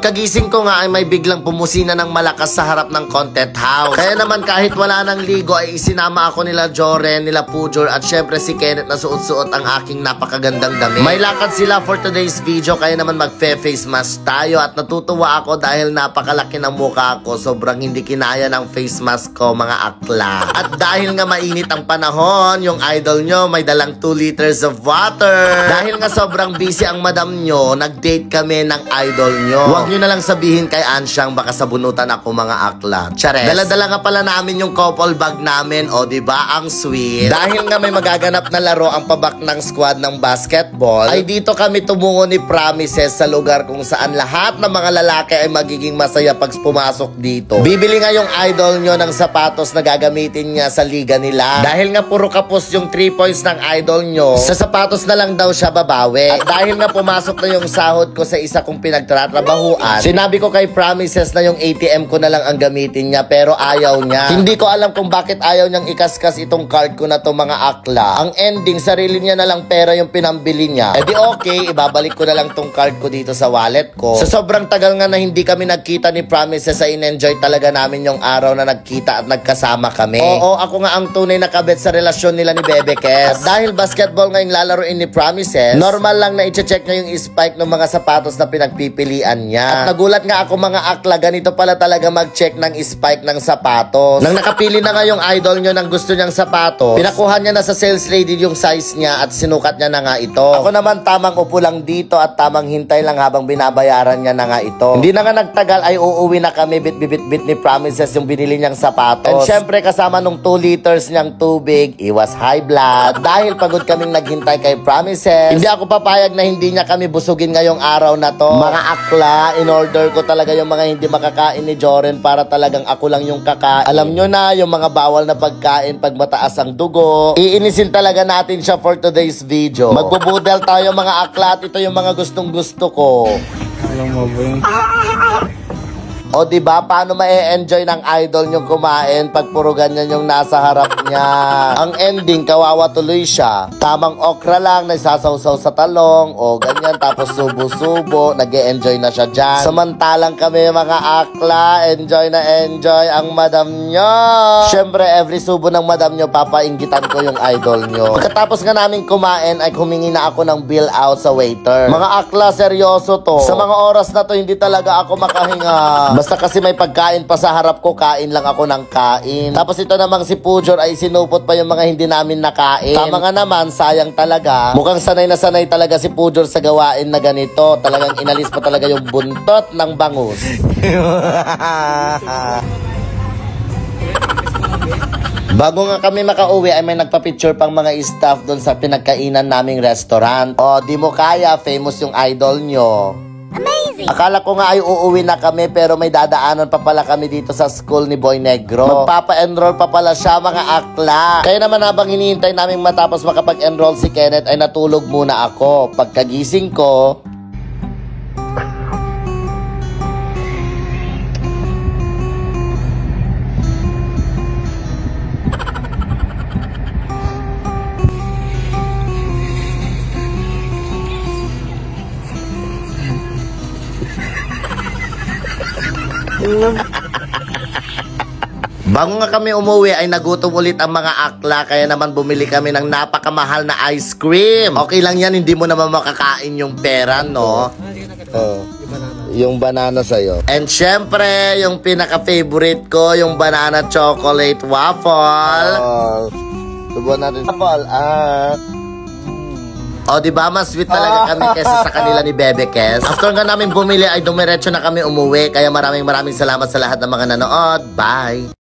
Pagkagising ko nga ay may biglang pumusina ng malakas sa harap ng content house. Kaya naman kahit wala nang ligo ay isinama ako nila Joren, nila Pujol at syempre si Kenneth na suot-suot ang aking napakagandang damit. May lakad sila for today's video kaya naman magfe-face mask tayo at natutuwa ako dahil napakalaki ng mukha ko. Sobrang hindi kinaya ng face mask ko mga akla. At dahil nga mainit ang panahon, yung idol nyo may dalang 2 liters of water. Dahil nga sobrang busy ang madam nyo, nag-date kami ng idol nyo. Huwag nyo na lang sabihin kay Ansyang baka sabunutan ako mga akla. Chares. Dala-dala nga pala namin yung couple bag namin. O diba ang sweet. Dahil nga may magaganap na laro ang pabak ng squad ng basketball, ay dito kami tumungo ni Promises sa lugar kung saan lahat ng mga lalaki ay magiging masaya pag pumasok dito. Bibili nga yung idol nyo ng sapatos na gagamitin niya sa liga nila. Dahil nga puro kapos yung 3 points ng idol nyo, sa sapatos na lang daw siya babawi. At dahil nga pumasok na yung sahod ko sa isa kong pinagtatrabahuan, sinabi ko kay Promises na yung ATM ko na lang ang gamitin niya pero ayaw niya. Hindi ko alam kung bakit ayaw niyang ikaskas itong card ko na to mga akla. Ang ending, sarili niya na lang pera yung pinambili niya. E di okay, ibabalik ko na lang tong card ko dito sa wallet ko. Sa sobrang tagal nga na hindi kami nagkita ni Promises ay in-enjoy talaga namin yung araw na nagkita at nagkasama kami. Oo, ako nga ang tunay na kabet sa relasyon nila ni Bebe Kes. At dahil basketball ngayong lalaroin ni Promises, normal lang na i-check niya yung spike ng mga sapatos na pinagpipilian niya. At nagulat nga ako mga akla, ganito pala talaga mag-check ng spike ng sapatos. Nang nakapili na nga yung idol nyo ng gusto niyang sapatos, pinakuha niya na sa sales lady yung size niya at sinukat niya na nga ito. Ako naman tamang upo lang dito at tamang hintay lang habang binabayaran niya na nga ito. Hindi na nga nagtagal ay uuwi na kami bit ni Promises yung binili niyang sapatos. And syempre kasama nung 2 liters niyang tubig, iwas high blood. At dahil pagod kaming naghintay kay Promises, hindi ako papayag na hindi niya kami busugin ngayong araw na to. Mga akla, in order ko talaga yung mga hindi makakain ni Joren para talagang ako lang yung kakain. Alam nyo na, yung mga bawal na pagkain pag mataas ang dugo. Iinisin talaga natin siya for today's video. Magbubudel tayo mga akla at ito yung mga gustong gusto ko. Alam mo ba yun? O diba, paano ma-e-enjoy ng idol nyong kumain pag puro ganyan yung nasa harap niya? Ang ending, kawawa tuloy siya. Tamang okra lang, nagsasawsaw sa talong, o ganyan, tapos subo-subo, nag-e-enjoy na siya dyan. Samantalang kami mga akla, enjoy na enjoy ang madam nyo. Siyempre, every subo ng madam nyo, papainggitan ko yung idol nyo. Pagkatapos nga namin kumain, ay humingi na ako ng bill out sa waiter. Mga akla, seryoso to. Sa mga oras na to, hindi talaga ako makahinga. Basta kasi may pagkain pa sa harap ko, kain lang ako ng kain. Tapos ito namang si Pujol ay sinupot pa yung mga hindi namin nakain. Tama nga naman, sayang talaga. Mukhang sanay na sanay talaga si Pujol sa gawain na ganito. Talagang inalis pa talaga yung buntot ng bangus. Bago nga kami makauwi ay may nagpa-picture pang mga staff doon sa pinagkainan naming restaurant. O, di mo kaya, famous yung idol nyo. Amazing! Akala ko nga ay uuwi na kami pero may dadaanan pa pala kami dito sa school ni Boy Negro. Magpapa-enroll pa pala siya mga akla. Kaya naman habang hinihintay namin matapos makapag-enroll si Kenneth ay natulog muna ako. Pagkagising ko, bago nga kami umuwi ay nagutom ulit ang mga akla kaya naman bumili kami ng napakamahal na ice cream. Okay lang yan, hindi mo naman makakain yung pera, no? Yung banana sa'yo. And syempre, yung pinaka-favorite ko, yung banana chocolate waffle. Subuhan natin. Waffle, O, diba? Mas sweet talaga kami kesa sa kanila ni Bebe Kes. After nga namin bumili ay dumiretso na kami umuwi. Kaya maraming salamat sa lahat ng mga nanood. Bye!